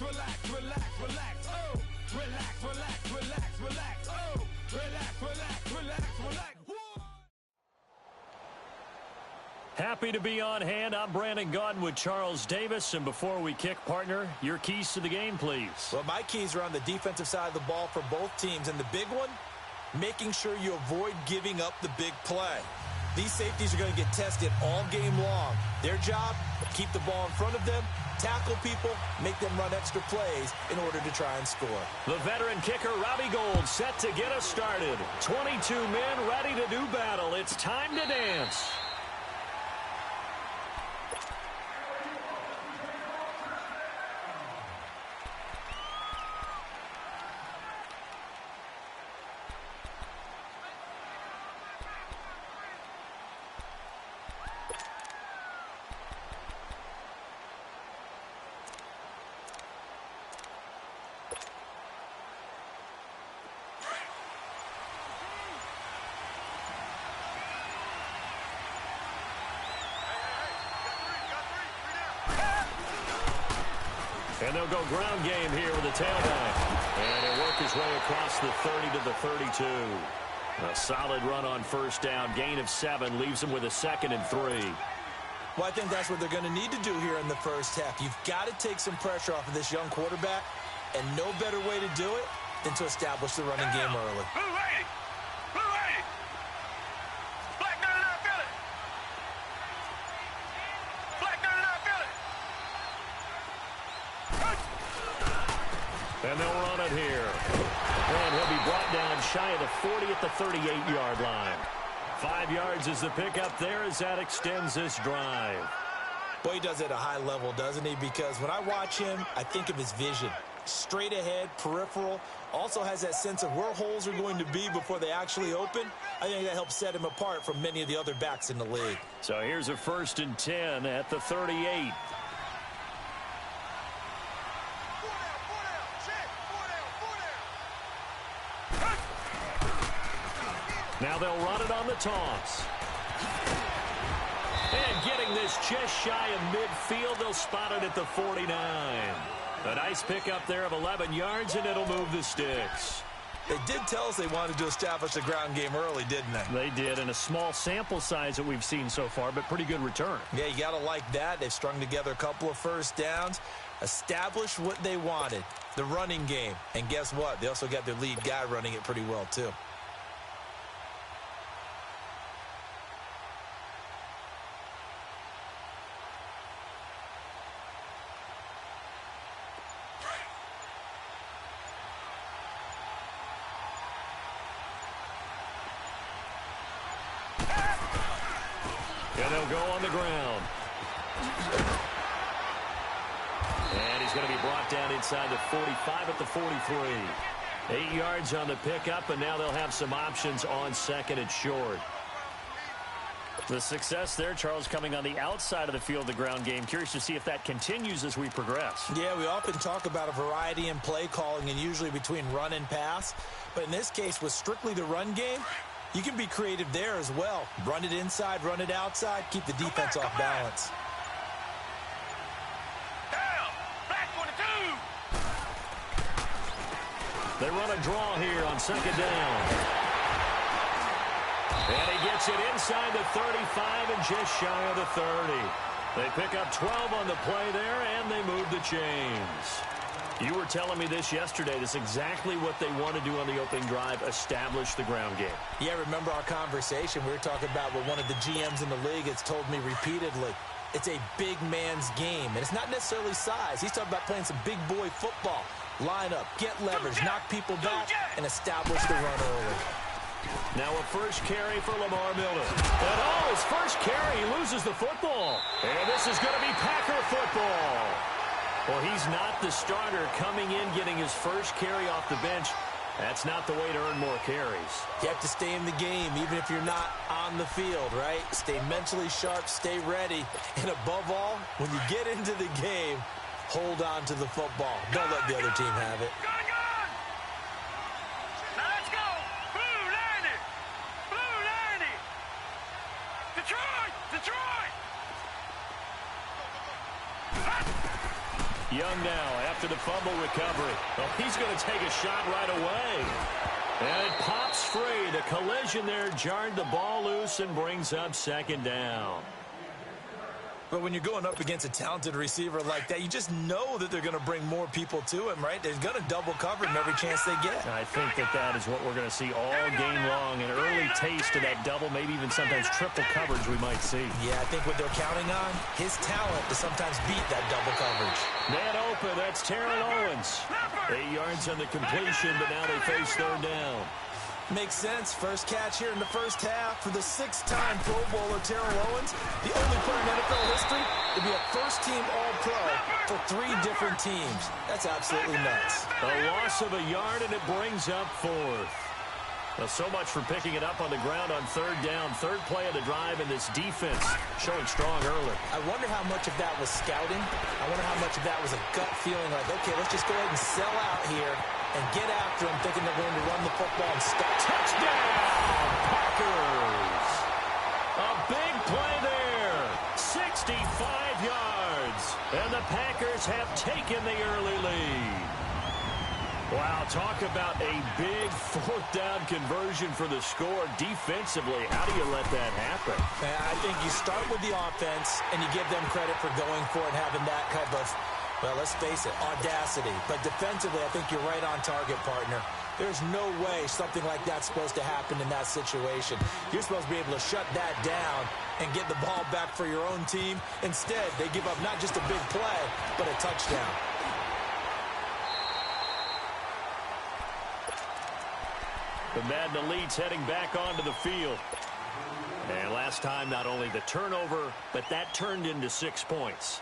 relax, relax, relax, oh. Relax, relax, relax, relax, oh. Relax, relax, relax, relax. Happy to be on hand. I'm Brandon Gaudin with Charles Davis. And before we kick, partner, your keys to the game, please. Well, my keys are on the defensive side of the ball for both teams. And the big one, making sure you avoid giving up the big play. These safeties are going to get tested all game long. Their job, keep the ball in front of them, tackle people, make them run extra plays in order to try and score. The veteran kicker, Robbie Gould, set to get us started. 22 men ready to do battle. It's time to dance. And they'll go ground game here with the tailback. And he'll work his way across the 30 to the 32. A solid run on first down. Gain of 7 leaves him with a 2nd and 3. Well, I think that's what they're going to need to do here in the first half. You've got to take some pressure off of this young quarterback, and no better way to do it than to establish the running game early. And they'll run it here. And he'll be brought down shy of the 40 at the 38-yard line. 5 yards is the pickup there as that extends this drive. Boy, he does it at a high level, doesn't he? Because when I watch him, I think of his vision. Straight ahead, peripheral. Also has that sense of where holes are going to be before they actually open. I think that helps set him apart from many of the other backs in the league. So here's a 1st and 10 at the 38. Now they'll run it on the toss. And getting this just shy of midfield, they'll spot it at the 49. A nice pickup there of 11 yards, and it'll move the sticks. They did tell us they wanted to establish the ground game early, didn't they? They did, and a small sample size that we've seen so far, but pretty good return. Yeah, you got to like that. They've strung together a couple of first downs, established what they wanted, the running game. And guess what? They also got their lead guy running it pretty well, too. And they'll go on the ground. And he's going to be brought down inside the 45 at the 43. 8 yards on the pickup, and now they'll have some options on 2nd and short. The success there, Charles, coming on the outside of the field, the ground game. Curious to see if that continues as we progress. Yeah, we often talk about a variety in play calling and usually between run and pass. But in this case, with strictly the run game, you can be creative there as well. Run it inside, run it outside, keep the defense off balance. They run a draw here on 2nd down. And he gets it inside the 35 and just shy of the 30. They pick up 12 on the play there, and they move the chains. You were telling me this yesterday. This is exactly what they want to do on the opening drive, establish the ground game. Yeah, remember our conversation? We were talking about what one of the GMs in the league has told me repeatedly. It's a big man's game, and it's not necessarily size. He's talking about playing some big boy football. Line up, get leverage, knock people back, and establish the run early. Now a first carry for Lamar Miller. And his first carry, he loses the football. And this is going to be Packer football. Well, he's not the starter coming in, getting his first carry off the bench. That's not the way to earn more carries. You have to stay in the game, even if you're not on the field, right? Stay mentally sharp, stay ready. And above all, when you get into the game, hold on to the football. Don't let the other team have it. Now let's go. Blue 90. Blue 90. Detroit. Detroit. Young now after the fumble recovery. Well, he's going to take a shot right away. And it pops free. The collision there jarred the ball loose and brings up second down. But when you're going up against a talented receiver like that, you just know that they're going to bring more people to him, right? They're going to double cover him every chance they get. I think that is what we're going to see all game long. An early taste of that double, maybe even sometimes triple coverage we might see. Yeah, I think what they're counting on, his talent to sometimes beat that double coverage. Man open, that's Terrell Owens. 8 yards on the completion, but now they face third down. Makes sense. First catch here in the first half for the 6-time Pro Bowler Terrell Owens, the only player in NFL history to be a first-team All-Pro for 3 different teams. That's absolutely nuts. A loss of a yard, and it brings up fourth. Well, so much for picking it up on the ground on third down. Third play of the drive, and this defense showing strong early. I wonder how much of that was scouting. I wonder how much of that was a gut feeling like, okay, let's just go ahead and sell out here and get after them, thinking they're going to run the football and stop. Touchdown, Packers! A big play there, 65 yards, and the Packers have taken the early lead. Wow, talk about a big fourth down conversion for the score. Defensively, how do you let that happen? I think you start with the offense, and you give them credit for going for it, having that type of, well, let's face it, audacity. But defensively, I think you're right on target, partner. There's no way something like that's supposed to happen in that situation. You're supposed to be able to shut that down and get the ball back for your own team. Instead, they give up not just a big play, but a touchdown. The Madden Elite's heading back onto the field. And last time, not only the turnover, but that turned into 6 points.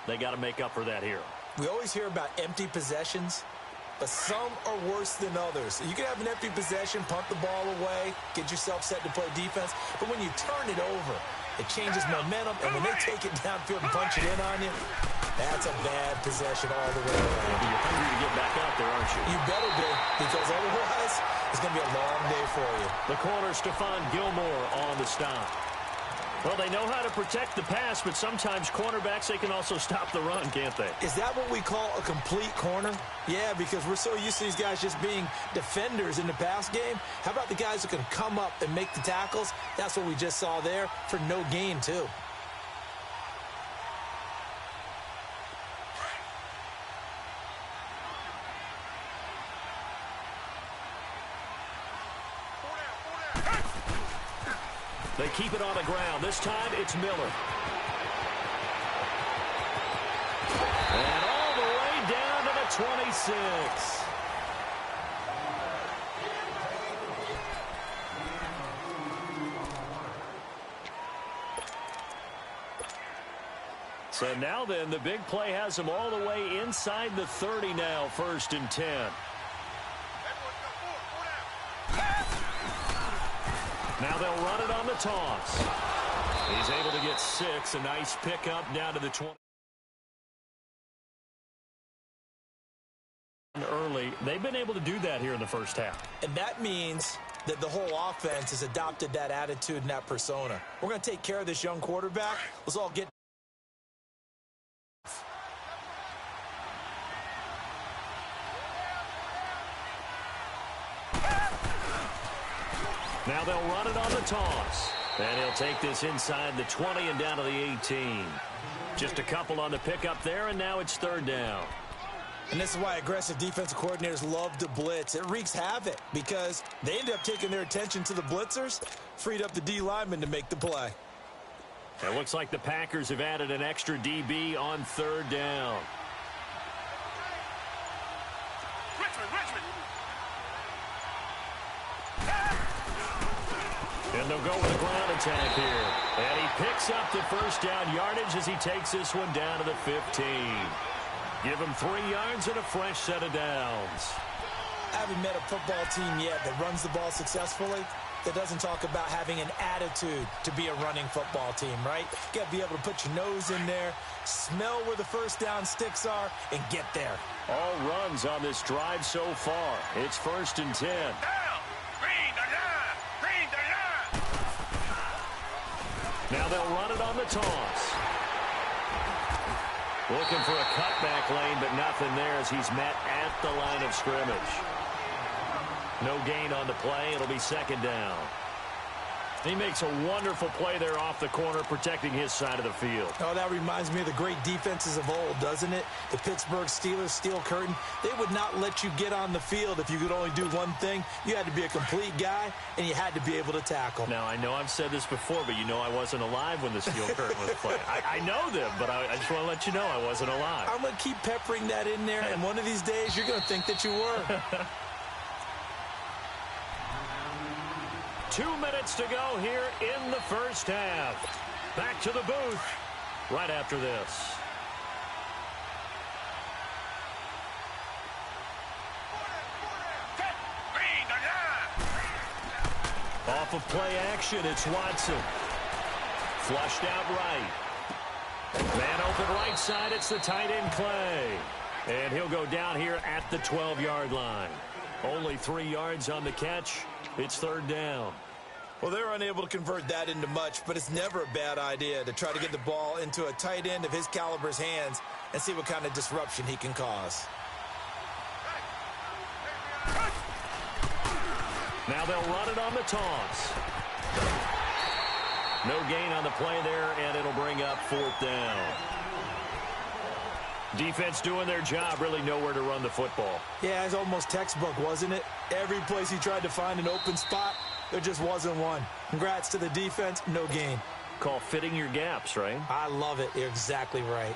They got to make up for that here. We always hear about empty possessions, but some are worse than others. You can have an empty possession, punt the ball away, get yourself set to play defense, but when you turn it over, it changes momentum, and when they take it downfield and punch it in on you, that's a bad possession all the way around. You're hungry to get back out there, aren't you? You better be, because otherwise, it's going to be a long day for you. The corner, Stephon Gilmore, on the stop. Well, they know how to protect the pass, but sometimes cornerbacks, they can also stop the run, can't they? Is that what we call a complete corner? Yeah, because we're so used to these guys just being defenders in the pass game. How about the guys who can come up and make the tackles? That's what we just saw there for no gain, too. They keep it on the ground. This time, it's Miller. And all the way down to the 26. So now then, the big play has them all the way inside the 30 now, 1st and 10. Now they'll run it on the toss. He's able to get 6. A nice pickup down to the 20. Early, they've been able to do that here in the first half. And that means that the whole offense has adopted that attitude and that persona. We're going to take care of this young quarterback. Let's all get... Now they'll run it on the toss. And he'll take this inside the 20 and down to the 18. Just a couple on the pickup there, and now it's 3rd down. And this is why aggressive defensive coordinators love to blitz. It wreaks havoc because they end up taking their attention to the blitzers, freed up the D lineman to make the play. It looks like the Packers have added an extra DB on 3rd down. And they'll go with a ground attack here. And he picks up the first down yardage as he takes this one down to the 15. Give him 3 yards and a fresh set of downs. I haven't met a football team yet that runs the ball successfully that doesn't talk about having an attitude to be a running football team, right? You got to be able to put your nose in there, smell where the first down sticks are, and get there. All runs on this drive so far. It's 1st and 10. Now they'll run it on the toss. Looking for a cutback lane, but nothing there as he's met at the line of scrimmage. No gain on the play. It'll be second down. He makes a wonderful play there off the corner, protecting his side of the field. Oh, that reminds me of the great defenses of old, doesn't it? The Pittsburgh Steelers, steel curtain. They would not let you get on the field if you could only do one thing. You had to be a complete guy, and you had to be able to tackle. Now, I know I've said this before, but you know I wasn't alive when the steel curtain was playing. I know them, but I just want to let you know I wasn't alive. I'm going to keep peppering that in there, and one of these days you're going to think that you were. 2 minutes to go here in the first half. Back to the booth right after this. Off of play action, it's Watson. Flushed out right. Man open right side, it's the tight end Clay. And he'll go down here at the 12-yard line. Only 3 yards on the catch. It's third down. Well, they're unable to convert that into much, but it's never a bad idea to try to get the ball into a tight end of his caliber's hands and see what kind of disruption he can cause. Now they'll run it on the toss. No gain on the play there, and it'll bring up fourth down. Defense doing their job, really nowhere to run the football. Yeah, it's almost textbook, wasn't it? Every place he tried to find an open spot, there just wasn't one. Congrats to the defense, no gain. Call fitting your gaps, right? I love it. You're exactly right.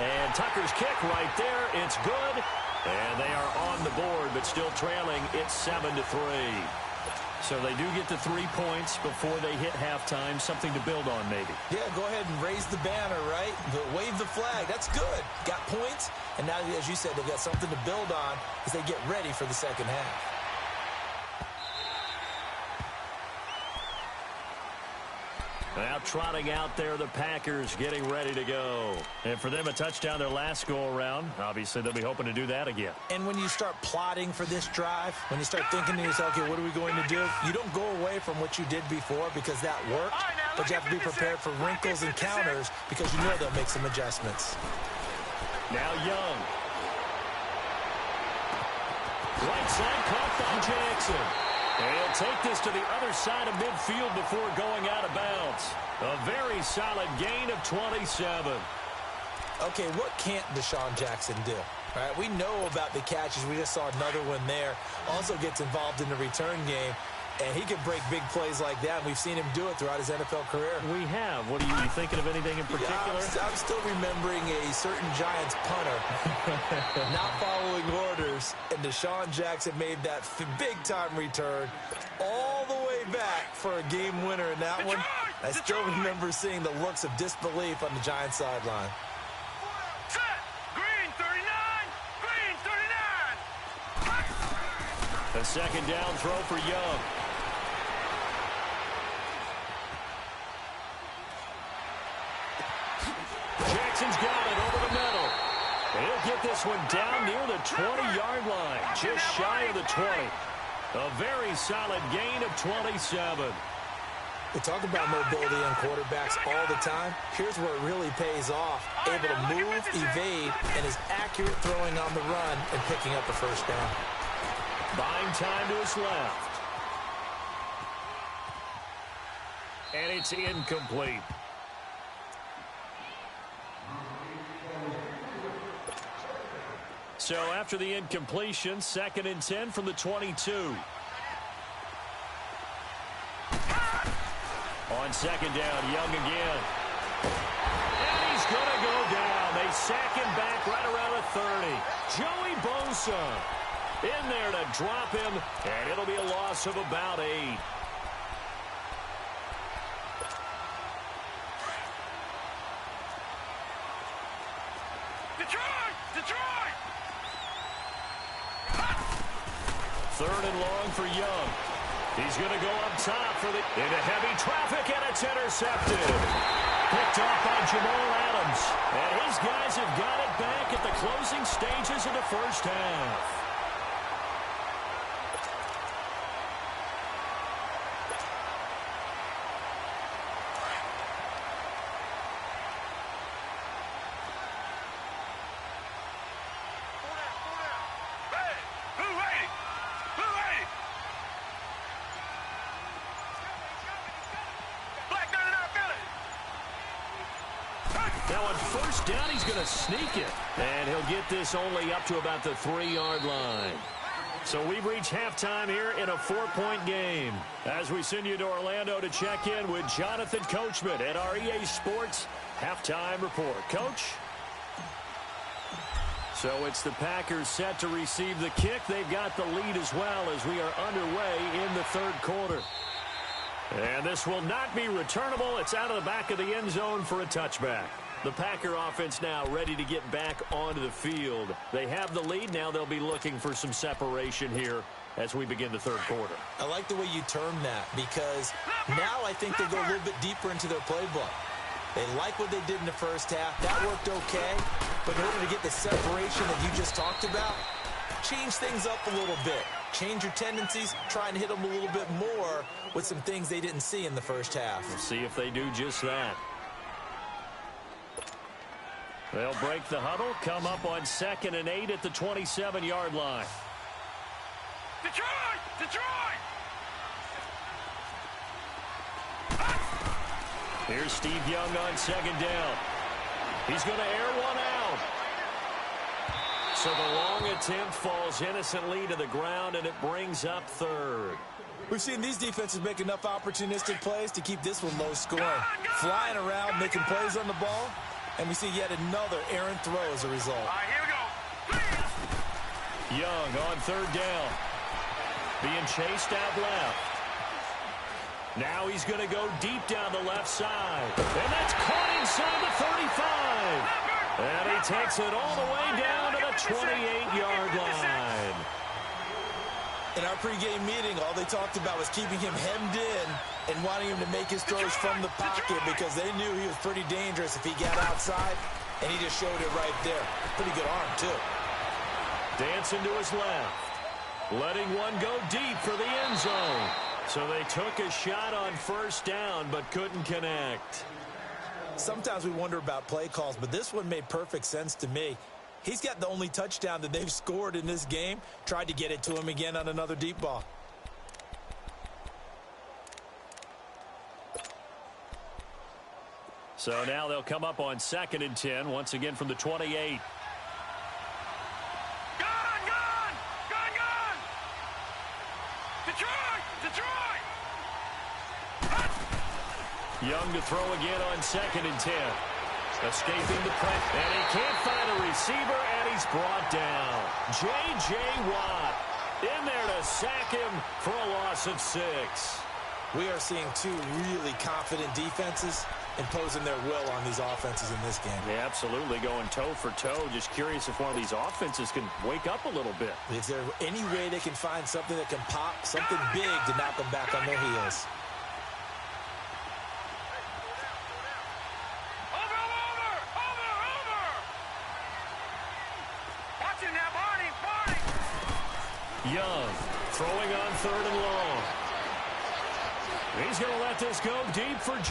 And Tucker's kick right there. It's good. And they are on the board, but still trailing. It's 7-3. So they do get the 3 points before they hit halftime. Something to build on, maybe. Yeah, go ahead and raise the banner, right? But wave the flag. That's good. Got points. And now, as you said, they've got something to build on as they get ready for the second half. Now trotting out there, the Packers getting ready to go. And for them, a touchdown their last go-around. Obviously, they'll be hoping to do that again. And when you start plotting for this drive, when you start thinking to yourself, okay, what are we going to do? You don't go away from what you did before because that worked, but you have to be prepared for wrinkles and counters because you know they'll make some adjustments. Now Young. Right side caught by Jackson. And he'll take this to the other side of midfield before going out of bounds. A very solid gain of 27. Okay, what can't Deshaun Jackson do? All right, we know about the catches. We just saw another one there. Also gets involved in the return game. And he can break big plays like that. We've seen him do it throughout his NFL career. We have. What are you thinking of anything in particular? Yeah, I'm still remembering a certain Giants punter not following orders. And Deshaun Jackson made that big-time return all the way back for a game winner in that one. I still remember seeing the looks of disbelief on the Giants sideline. A second down throw for Young. Jackson's got it over the middle. And he'll get this one down near the 20-yard line, just shy of the 20. A very solid gain of 27. We talk about mobility on quarterbacks all the time. Here's where it really pays off. Able to move, evade, and is accurate throwing on the run and picking up the first down. Buying time to his left. And it's incomplete. So after the incompletion, 2nd and 10 from the 22. On second down, Young again. And he's going to go down. They sack him back right around the 30. Joey Bosa in there to drop him, and it'll be a loss of about 8. Detroit! 3rd and long for Young. He's going to go up top for the into heavy traffic, and it's intercepted. Picked off by Jamal Adams. And his guys have got it back at the closing stages of the first half. Now on first down, he's going to sneak it. And he'll get this only up to about the 3-yard line. So we've reached halftime here in a 4-point game. As we send you to Orlando to check in with Jonathan Coachman at our EA Sports Halftime Report. Coach? So it's the Packers set to receive the kick. They've got the lead as well as we are underway in the third quarter. And this will not be returnable. It's out of the back of the end zone for a touchback. The Packer offense now ready to get back onto the field. They have the lead. Now they'll be looking for some separation here as we begin the third quarter. I like the way you term that because now I think they go a little bit deeper into their playbook. They like what they did in the first half. That worked okay. But in order to get the separation that you just talked about, change things up a little bit. Change your tendencies. Try and hit them a little bit more with some things they didn't see in the first half. We'll see if they do just that. They'll break the huddle, come up on 2nd and 8 at the 27-yard line. Detroit! Detroit! Here's Steve Young on 2nd down. He's going to air one out. So the long attempt falls innocently to the ground, and it brings up 3rd. We've seen these defenses make enough opportunistic plays to keep this one low scoring. Flying around, making plays on the ball. And we see yet another errant throw as a result. All right, here we go. Young on 3rd down. Being chased out left. Now he's going to go deep down the left side. And that's caught inside the 35. And he takes it all the way down to the 28-yard line. In our pregame meeting, all they talked about was keeping him hemmed in and wanting him to make his throws from the pocket because they knew he was pretty dangerous if he got outside, and he just showed it right there. Pretty good arm, too. Dancing to his left. Letting one go deep for the end zone. So they took a shot on 1st down but couldn't connect. Sometimes we wonder about play calls, but this one made perfect sense to me. He's got the only touchdown that they've scored in this game. Tried to get it to him again on another deep ball. So now they'll come up on 2nd and 10, once again from the 28. Gone! Detroit! Detroit! Young to throw again on 2nd and 10. Escaping the press, and he can't find a receiver, and he's brought down. J.J. Watt in there to sack him for a loss of 6. We are seeing two really confident defenses imposing their will on these offenses in this game. Yeah, absolutely, going toe for toe. Just curious if one of these offenses can wake up a little bit. Is there any way they can find something that can pop, something big to knock them back on their heels? Young throwing on 3rd and long. He's going to let this go deep for... And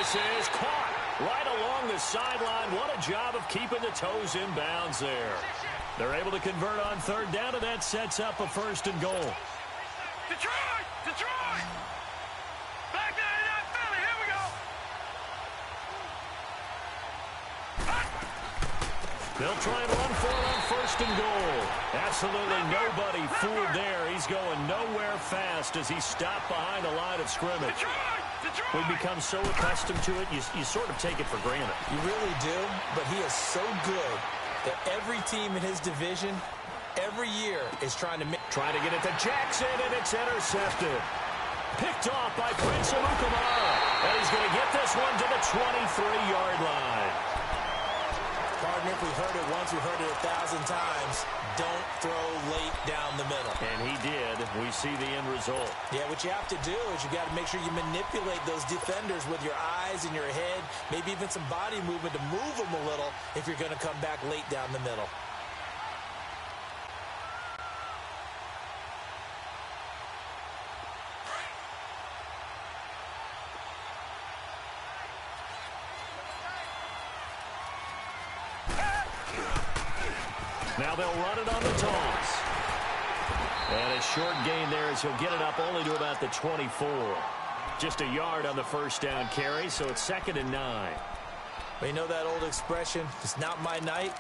this is caught right along the sideline. What a job of keeping the toes in bounds there. They're able to convert on 3rd down, and that sets up a 1st and goal. Detroit! Detroit! Back down in that Philly. Here we go. They'll try and run for it on 1st and goal. Absolutely nobody fooled there. He's going nowhere fast as he stopped behind the line of scrimmage. We've become so accustomed to it, you sort of take it for granted. You really do, but he is so good that every team in his division, every year, is trying to get it to Jackson, and it's intercepted. Picked off by Prince Amukamara. And he's going to get this one to the 23-yard line. Partner, if we've heard it once, we've heard it 1,000 times. Don't throw late down the middle. And he did. We see the end result. Yeah, what you have to do is you got to make sure you manipulate those defenders with your eyes and your head, maybe even some body movement to move them a little if you're going to come back late down the middle. Now they'll run it on the toss. And a short gain there as he'll get it up only to about the 24. Just a yard on the 1st down carry, so it's 2nd and 9. But you know that old expression, it's not my night?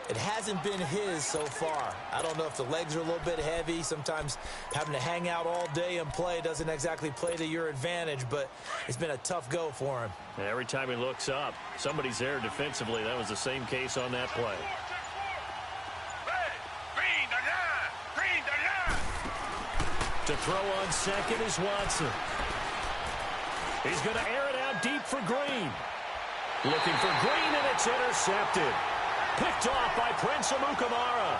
It hasn't been his so far. I don't know if the legs are a little bit heavy. Sometimes having to hang out all day and play doesn't exactly play to your advantage, but it's been a tough go for him. And every time he looks up, somebody's there defensively. That was the same case on that play. To throw on second is Watson. He's going to air it out deep for Green. Looking for Green, and it's intercepted. Picked off by Prince Amukamara.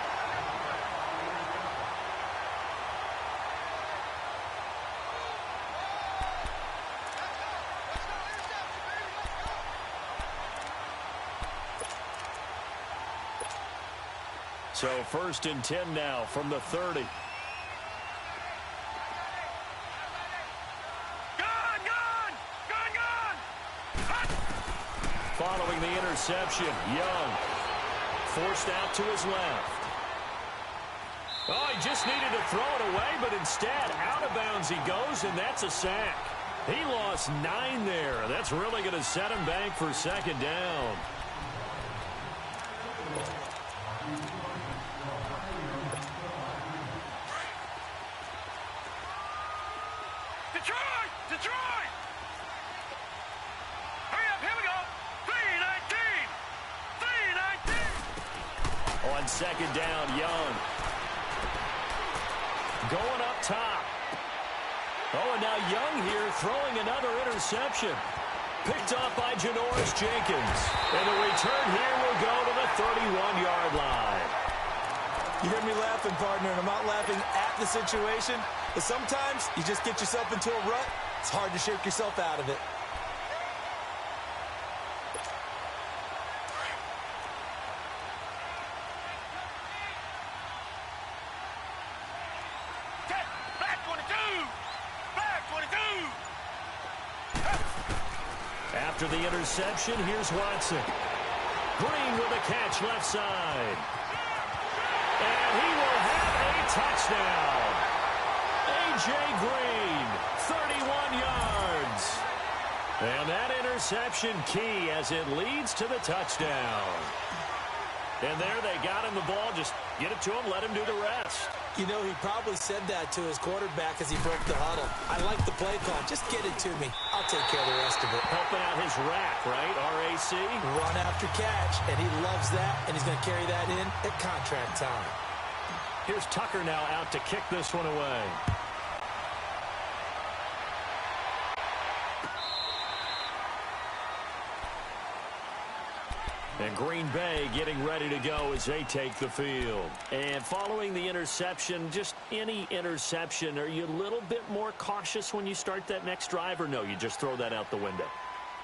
So 1st and 10 now from the 30. Following the interception, Young forced out to his left. Oh, he just needed to throw it away, but instead, out of bounds he goes, and that's a sack. He lost 9 there. That's really going to set him back for 2nd down. Detroit! Hurry up, here we go. 3-19. On 2nd down, Young. Going up top. Oh, and now Young here throwing another interception. Picked off by Janoris Jenkins. And the return here will go to the 31-yard line. You hear me laughing, partner, and I'm not laughing at the situation. But sometimes you just get yourself into a rut. It's hard to shake yourself out of it. Black 22. After the interception, here's Watson. Green with a catch left side. And he will have a touchdown. A.J. Green, 31 yards. And that interception key as it leads to the touchdown. And there they got him the ball. Just get it to him, let him do the rest. You know, he probably said that to his quarterback as he broke the huddle. I like the play call. Just get it to me. I'll take care of the rest of it. Helping out his rack, right? R-A-C? Run after catch, and he loves that, and he's going to carry that in at contract time. Here's Tucker now out to kick this one away. And Green Bay getting ready to go as they take the field. And following the interception, just any interception, are you a little bit more cautious when you start that next drive, or no, you just throw that out the window?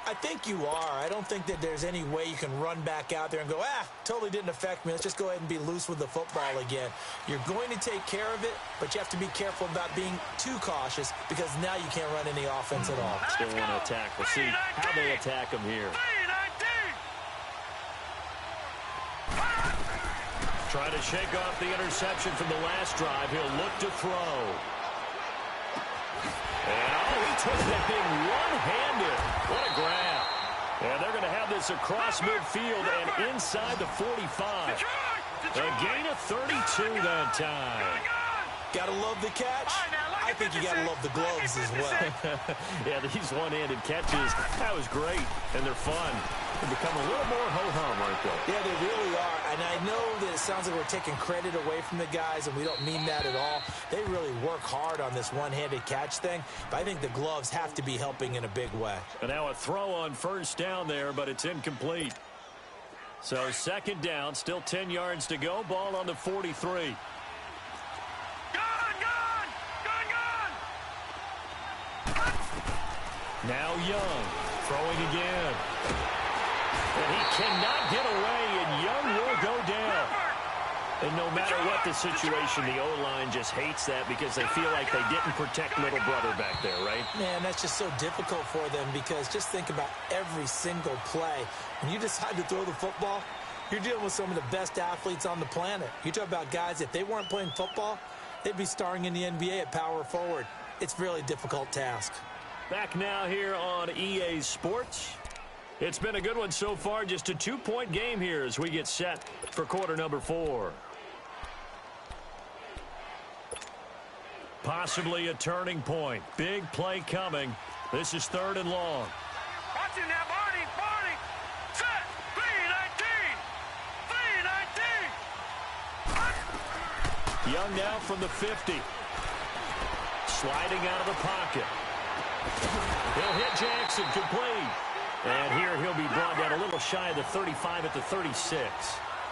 I think you are. I don't think that there's any way you can run back out there and go, totally didn't affect me. Let's just go ahead and be loose with the football again. You're going to take care of it, but you have to be careful about being too cautious because now you can't run any offense at all. Still want to attack. We'll see how they attack him here. Trying to shake off the interception from the last drive. He'll look to throw. And he took that thing one-handed. What a grab. And they're going to have this across midfield and inside the 45. A gain of 32 that time. Got to love the catch. I think you got to love the gloves as well. Yeah, these one-handed catches, that was great. And they're fun. They become a little more ho-hum, aren't they? Yeah, they really are. And I know that it sounds like we're taking credit away from the guys, and we don't mean that at all. They really work hard on this one-handed catch thing, but I think the gloves have to be helping in a big way. And now a throw on 1st down there, but it's incomplete. So 2nd down, still 10 yards to go. Ball on the 43. Now Young, throwing again. And he cannot get away, and Young will go down. And no matter what the situation, the O-line just hates that because they feel like they didn't protect little brother back there, right? Man, that's just so difficult for them because just think about every single play. When you decide to throw the football, you're dealing with some of the best athletes on the planet. You talk about guys, if they weren't playing football, they'd be starring in the NBA at power forward. It's a really difficult task. Back now here on EA Sports. It's been a good one so far. Just a 2-point game here as we get set for quarter number 4. Possibly a turning point. Big play coming. This is 3rd and long. Watch him now, Barney. Barney. Set. 3-19. 3-19. Young now from the 50. Sliding out of the pocket. He'll hit Jackson, complete. And here he'll be brought down a little shy of the 35 at the 36.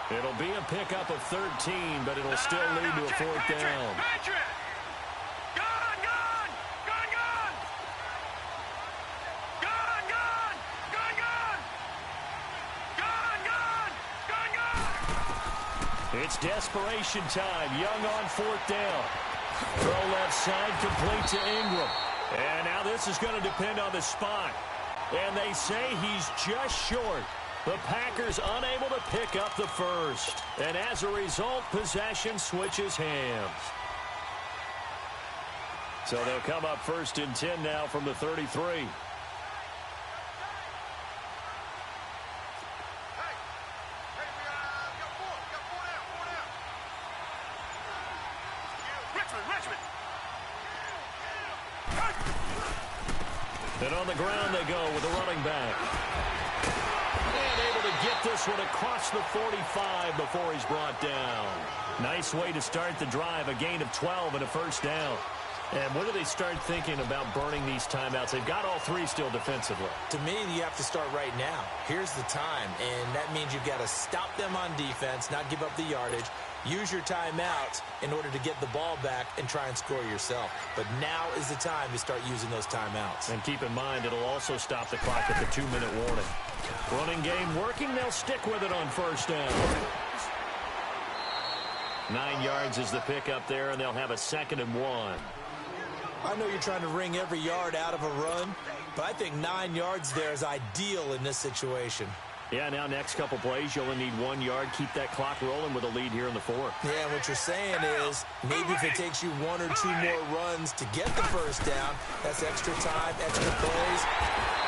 It'll be a pickup of 13, but it'll still lead to a 4th down. It's desperation time. Young on 4th down. Throw left side, complete to Ingram. And now this is going to depend on the spot. And they say he's just short. The Packers unable to pick up the first. And as a result, possession switches hands. So they'll come up 1st and 10 now from the 33. And on the ground they go with a running back. And able to get this one across the 45 before he's brought down. Nice way to start the drive, a gain of 12 and a 1st down. And when do they start thinking about burning these timeouts? They've got all 3 still defensively. To me, you have to start right now. Here's the time, and that means you've got to stop them on defense, not give up the yardage. Use your timeouts in order to get the ball back and try and score yourself. But now is the time to start using those timeouts. And keep in mind, it'll also stop the clock at the 2-minute warning. Running game working. They'll stick with it on 1st down. 9 yards is the pickup there, and they'll have a 2nd and 1. I know you're trying to wring every yard out of a run, but I think 9 yards there is ideal in this situation. Yeah, now next couple plays, you only need 1 yard. Keep that clock rolling with a lead here in the 4th. Yeah, what you're saying is maybe if it takes you 1 or 2 more runs to get the 1st down, that's extra time, extra plays.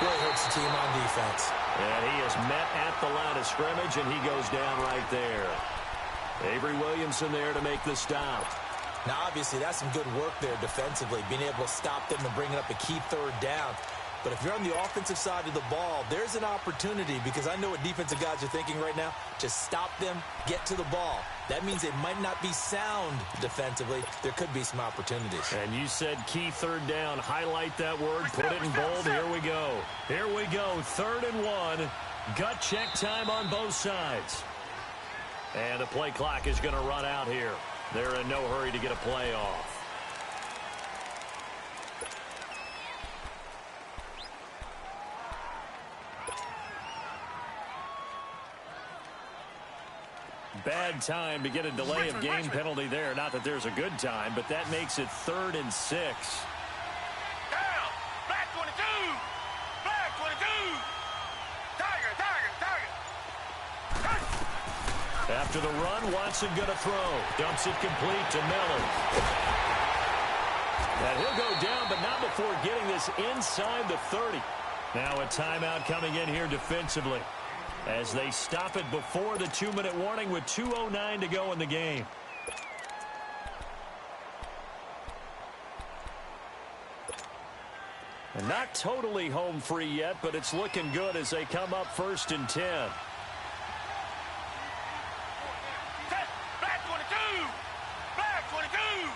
Really hurts the team on defense. And he is met at the line of scrimmage, and he goes down right there. Avery Williamson there to make the stop. Now, obviously, that's some good work there defensively, being able to stop them and bring up a key 3rd down. But if you're on the offensive side of the ball, there's an opportunity, because I know what defensive guys are thinking right now. Just stop them, get to the ball. That means it might not be sound defensively. There could be some opportunities. And you said key 3rd down. Highlight that word. Put it in bold. Here we go. Here we go. 3rd and 1. Gut check time on both sides. And the play clock is going to run out here. They're in no hurry to get a play off. Bad time to get a delay of game penalty there. Not that there's a good time, but that makes it 3rd and 6. Down. Black 22. Black 22. Tiger. After the run, Watson going to throw. Dumps it complete to Miller. And he'll go down, but not before getting this inside the 30. Now a timeout coming in here defensively, as they stop it before the 2-minute warning with 2:09 to go in the game. And not totally home free yet, but it's looking good as they come up 1st and 10. Black 22. Black 22.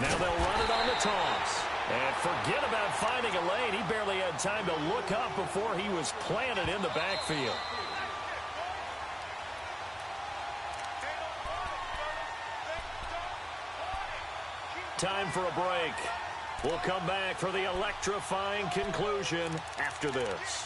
Now they'll run it on the toss. And forget about finding a lane. He barely had time to look up before he was planted in the backfield. Time for a break. We'll come back for the electrifying conclusion after this.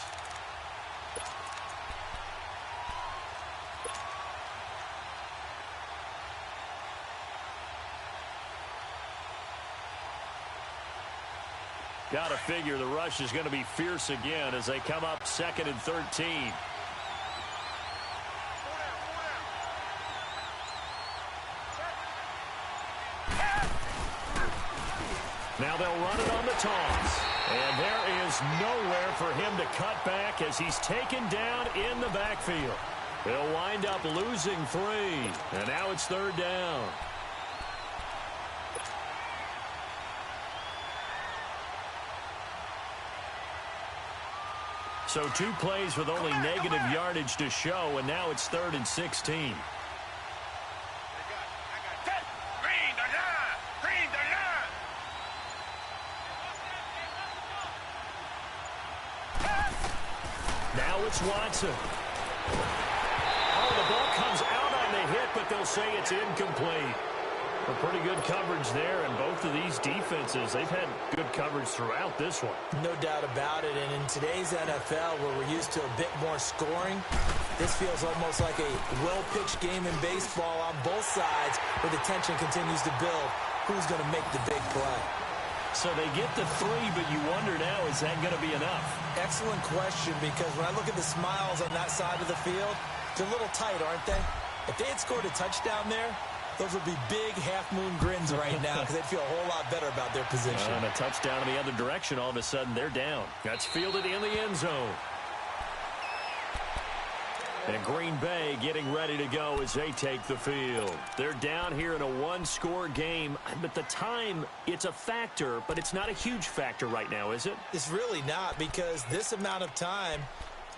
Got to figure the rush is going to be fierce again as they come up 2nd and 13. Now they'll run it on the toss. And there is nowhere for him to cut back as he's taken down in the backfield. He'll wind up losing 3. And now it's 3rd down. So 2 plays with only negative yardage to show, and now it's 3rd and 16. Now it's Watson. Oh, the ball comes out on the hit, but they'll say it's incomplete. A pretty good coverage there, and both of these defenses, they've had good coverage throughout this one. No doubt about it, and in today's NFL, where we're used to a bit more scoring, this feels almost like a well-pitched game in baseball on both sides, where the tension continues to build. Who's going to make the big play? So they get the 3, but you wonder now, is that going to be enough? Excellent question, because when I look at the smiles on that side of the field, they're a little tight, aren't they? If they had scored a touchdown there, those would be big half-moon grins right now because they'd feel a whole lot better about their position. And a touchdown in the other direction, all of a sudden they're down. That's fielded in the end zone. And Green Bay getting ready to go as they take the field. They're down here in a 1-score game, but the time, it's a factor, but it's not a huge factor right now, is it? It's really not, because this amount of time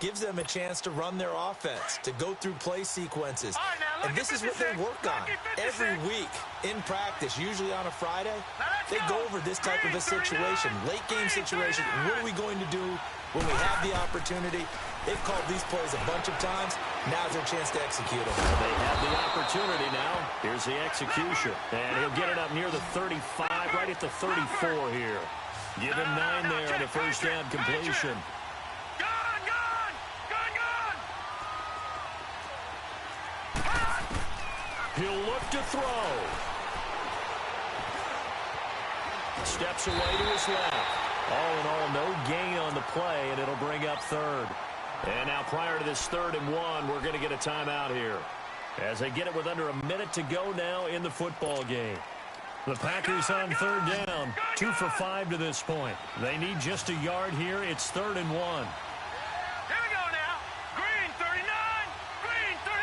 gives them a chance to run their offense, to go through play sequences. And this is what they work on every week in practice, usually on a Friday. They go over this type of a situation, late-game situation. What are we going to do when we have the opportunity? They've called these plays a bunch of times. Now's their chance to execute them. They have the opportunity now. Here's the execution. And he'll get it up near the 35, right at the 34 here. Give him 9 there on the first down completion. He'll look to throw. Steps away to his left. All in all, no gain on the play, and it'll bring up 3rd. And now prior to this 3rd and 1, we're going to get a timeout here as they get it with under a minute to go now in the football game. The Packers on 3rd down, 2 for 5 to this point. They need just a yard here. It's 3rd and 1. Here we go now. Green 39. Green 39.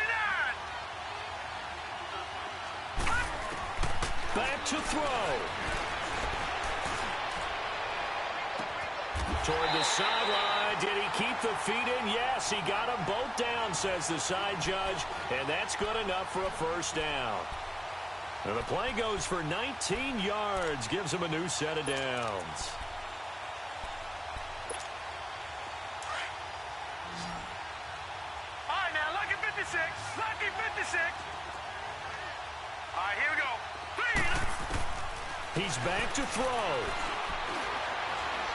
Back to throw. Toward the sideline. Did he keep the feet in? Yes, he got them both down, says the side judge, and that's good enough for a first down. And the play goes for 19 yards, gives him a new set of downs. All right, now, lucky 56. Lucky 56. All right, here we go. 3. He's back to throw.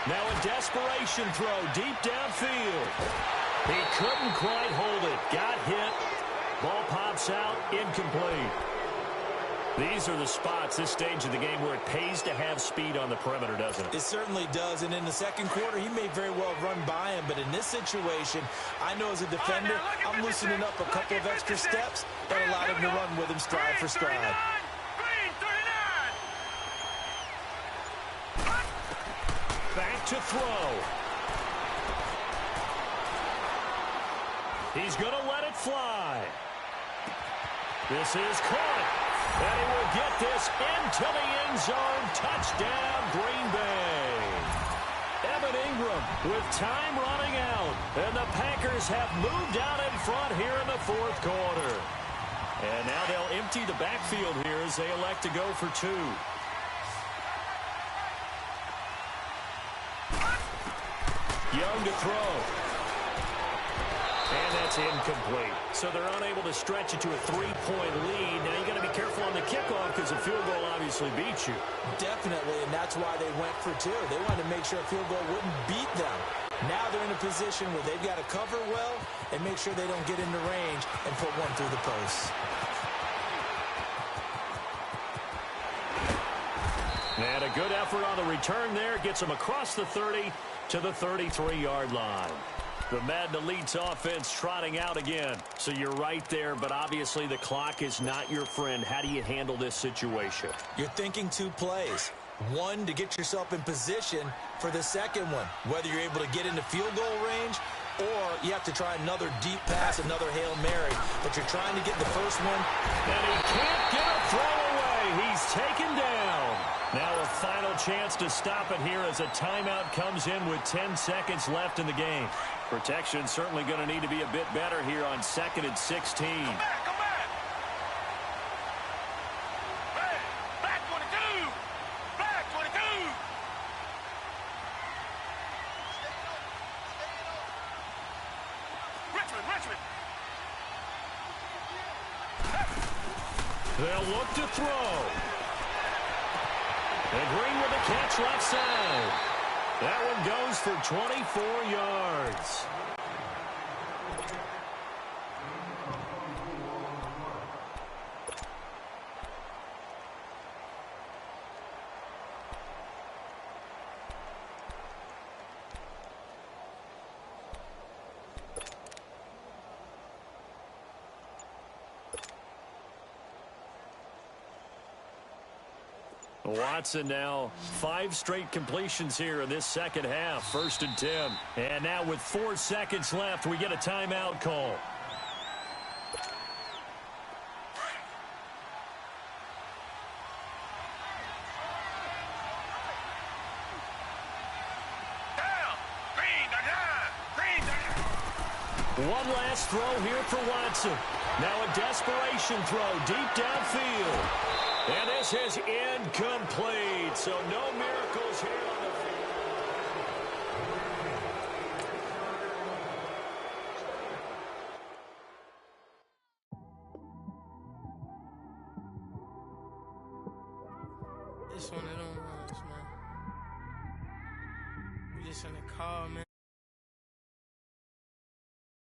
Now a desperation throw deep downfield. He couldn't quite hold it. Got hit. Ball pops out. Incomplete. These are the spots, this stage of the game, where it pays to have speed on the perimeter, doesn't it? It certainly does, and in the second quarter, he may very well run by him, but in this situation, I know as a defender, I'm loosening up a couple of extra steps that allowed him to run with him stride for stride. Back to throw. He's going to let it fly. This is caught. And he will get this into the end zone. Touchdown, Green Bay. Evan Ingram with time running out. And the Packers have moved out in front here in the 4th quarter. And now they'll empty the backfield here as they elect to go for 2. Young to throw. And that's incomplete. So they're unable to stretch it to a 3-point lead. Now you got to be careful on the kickoff because a field goal obviously beats you. Definitely, and that's why they went for 2. They wanted to make sure a field goal wouldn't beat them. Now they're in a position where they've got to cover well and make sure they don't get into range and put one through the post. And a good effort on the return there. Gets them across the 30 to the 33-yard line. The Madden Elite's offense trotting out again. So you're right there, but obviously the clock is not your friend. How do you handle this situation? You're thinking 2 plays. One, to get yourself in position for the second one, whether you're able to get into field goal range or you have to try another deep pass, another Hail Mary. But you're trying to get the first one. And he can't get a throw away. He's taken down. Now a final chance to stop it here as a timeout comes in with 10 seconds left in the game. Protection certainly going to need to be a bit better here on 2nd and 16. Come back. Hey, back 22. Back 22. Richmond. They'll look to throw. And Green with a catch left side. That one goes for 24 yards. Watson now 5 straight completions here in this second half. 1st and 10. And now with 4 seconds left, we get a timeout call. One last throw here for Watson. Now a desperation throw deep downfield. And this is incomplete, so no miracles here on the field. It's one of them ones, man. We just in the car, man.